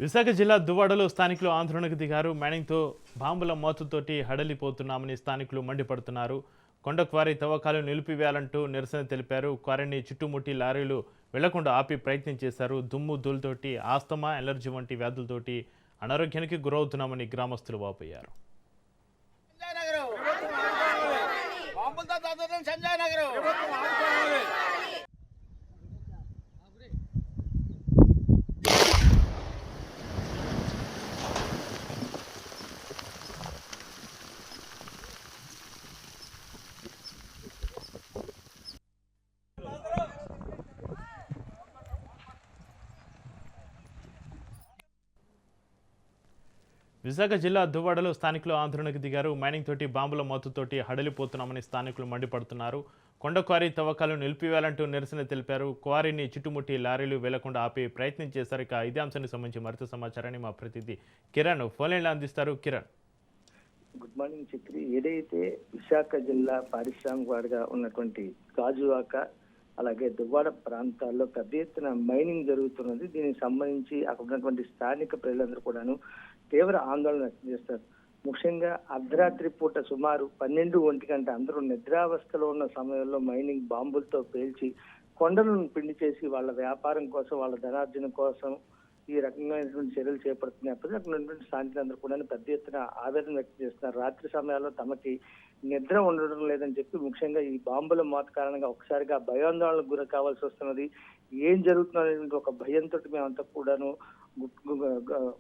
విశాఖ జిల్లా దువ్వాడలో స్థానికులు ఆందోళనకు దిగారు. మైనింగ్తో బాంబుల మోతతోటి హడలిపోతున్నామని స్థానికులు మండిపడుతున్నారు. కొండ క్వారీ తవ్వకాలు నిలిపివేయాలంటూ నిరసన తెలిపారు. క్వారీని చుట్టుముట్టి లారీలు వెళ్లకుండా ఆపి ప్రయత్నం చేశారు. దుమ్ము ధూళితోటి ఆస్తమా, ఎలర్జీ వంటి వ్యాధులతోటి అనారోగ్యానికి గురవుతున్నామని గ్రామస్తులు వాపోయారు. విశాఖ జిల్లా దువ్వాడలో స్థానికులు ఆందోళనకు దిగారు. మైనింగ్ తోటి బాంబుల మోతతోటి హడలిపోతున్నామని స్థానికులు మండిపడుతున్నారు. కొండ క్వారీ తవ్వకాలు నిలిపివేయాలంటూ నిరసన తెలిపారు. క్వారీని చుట్టుముట్టి లారీలు వెళ్లకుండా ఆపే ప్రయత్నం చేశారు. ఇక ఇదే అంశానికి సంబంధించి మరింత సమాచారాన్ని మా ప్రతినిధి కిరణ్ ఫోన్లైన్లో అందిస్తారు. Kiran, good morning Chakri. ఏదైతే విశాఖ జిల్లా పారిశ్రామికవాడిగా ఉన్నటువంటి గాజువాక అలాగే దువ్వాడ ప్రాంతాల్లో పెద్ద ఎత్తున మైనింగ్ జరుగుతున్నది. దీనికి సంబంధించి అక్కడ ఉన్నటువంటి స్థానిక ప్రజలందరూ కూడాను తీవ్ర ఆందోళన వ్యక్తం చేస్తారు. ముఖ్యంగా అర్ధరాత్రి పూట సుమారు 12-1 గంట అందరూ నిద్రావస్థలో ఉన్న సమయంలో మైనింగ్ బాంబులతో పేల్చి కొండలను పిండి చేసి వాళ్ళ వ్యాపారం కోసం, వాళ్ళ ధనార్జన కోసం ఈ రకమైనటువంటి చర్యలు చేపడుతున్నప్పుడు అక్కడ ఉన్నటువంటి స్థానికులందరూ కూడా పెద్ద ఎత్తున ఆవేదన వ్యక్తం చేస్తున్నారు. రాత్రి సమయాల్లో తమకి నిద్ర ఉండడం లేదని చెప్పి ముఖ్యంగా ఈ బాంబుల మోత కారణంగా ఒకసారిగా భయాందోళనకు గురి కావాల్సి వస్తున్నది. ఏం జరుగుతున్నటువంటి ఒక భయంతో మేమంతా కూడాను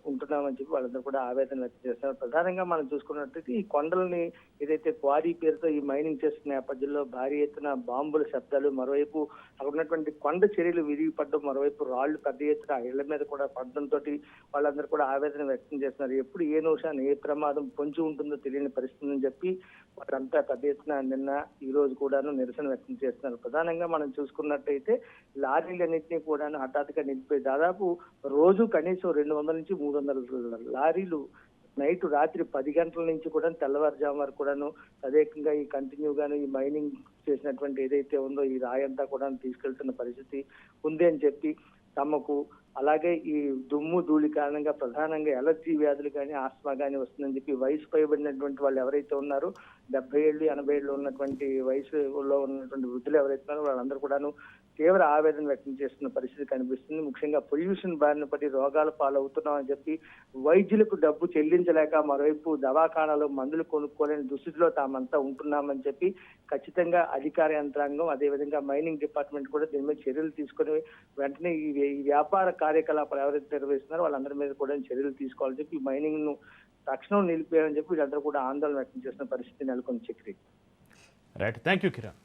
ఉంటున్నామని చెప్పి వాళ్ళందరూ కూడా ఆవేదన వ్యక్తం చేస్తున్నారు. ప్రధానంగా మనం చూసుకున్నట్లయితే ఈ కొండలని ఏదైతే క్వారీ పేరుతో ఈ మైనింగ్ చేస్తున్న నేపథ్యంలో భారీ ఎత్తున బాంబుల శబ్దాలు, మరోవైపు అక్కడ ఉన్నటువంటి కొండ చర్యలు విరిగిపడడం, మరోవైపు రాళ్లు పెద్ద ఎత్తున ఇళ్ల మీద కూడా పడడంతో వాళ్ళందరూ కూడా ఆవేదన వ్యక్తం చేస్తున్నారు. ఎప్పుడు ఏ నిమిషాన్ని ఏ ప్రమాదం పొంచి ఉంటుందో తెలియని పరిస్థితి అని చెప్పి వాళ్ళంతా పెద్ద ఎత్తున నిన్న ఈ రోజు కూడాను నిరసన వ్యక్తం చేస్తున్నారు. ప్రధానంగా మనం చూసుకున్నట్టయితే లారీలన్నింటినీ కూడాను హఠాత్తుగా నిలిపి దాదాపు రోజు కనీసం 200 నుంచి 300 లారీలు రాత్రి 10 గంటల నుంచి కూడా తెల్లవారుజాము వరకు కూడాను తదేకంగా ఈ కంటిన్యూగాను ఈ మైనింగ్ చేసినటువంటి ఏదైతే ఉందో ఈ రాయంతా కూడా తీసుకెళ్తున్న పరిస్థితి ఉంది అని చెప్పి తమకు అలాగే ఈ దుమ్ము ధూళి కారణంగా ప్రధానంగా ఎలర్జీ వ్యాధులు కానీ, ఆస్మా కానీ వస్తుందని చెప్పి వయసు పైబడినటువంటి వాళ్ళు ఎవరైతే ఉన్నారో 70 ఏళ్ళు 80 ఏళ్ళు ఉన్నటువంటి వయసులో ఉన్నటువంటి వృద్ధులు ఎవరైతే ఉన్నారో వాళ్ళందరూ కూడాను తీవ్ర ఆవేదన వ్యక్తం చేస్తున్న పరిస్థితి కనిపిస్తుంది. ముఖ్యంగా పొల్యూషన్ బారిన పడి రోగాల పాలవుతున్నామని చెప్పి వైద్యులకు డబ్బు చెల్లించలేక మరోవైపు దవాఖానాలో మందులు కొనుక్కోలేని దుస్థితిలో తామంతా ఉంటున్నామని చెప్పి ఖచ్చితంగా అధికార యంత్రాంగం, అదేవిధంగా మైనింగ్ డిపార్ట్మెంట్ కూడా దీని మీద చర్యలు తీసుకుని వెంటనే ఈ వ్యాపార కార్యకలాపాలు ఎవరైతే నిర్వహిస్తున్నారో వాళ్ళందరి మీద కూడా చర్యలు తీసుకోవాలని చెప్పి మైనింగ్ ను తక్షణం నిలిపేయాలని చెప్పి వీళ్ళందరూ కూడా ఆందోళన వ్యక్తం చేస్తున్న పరిస్థితి నెలకొంది. Chakri. Right, thank you Kiran.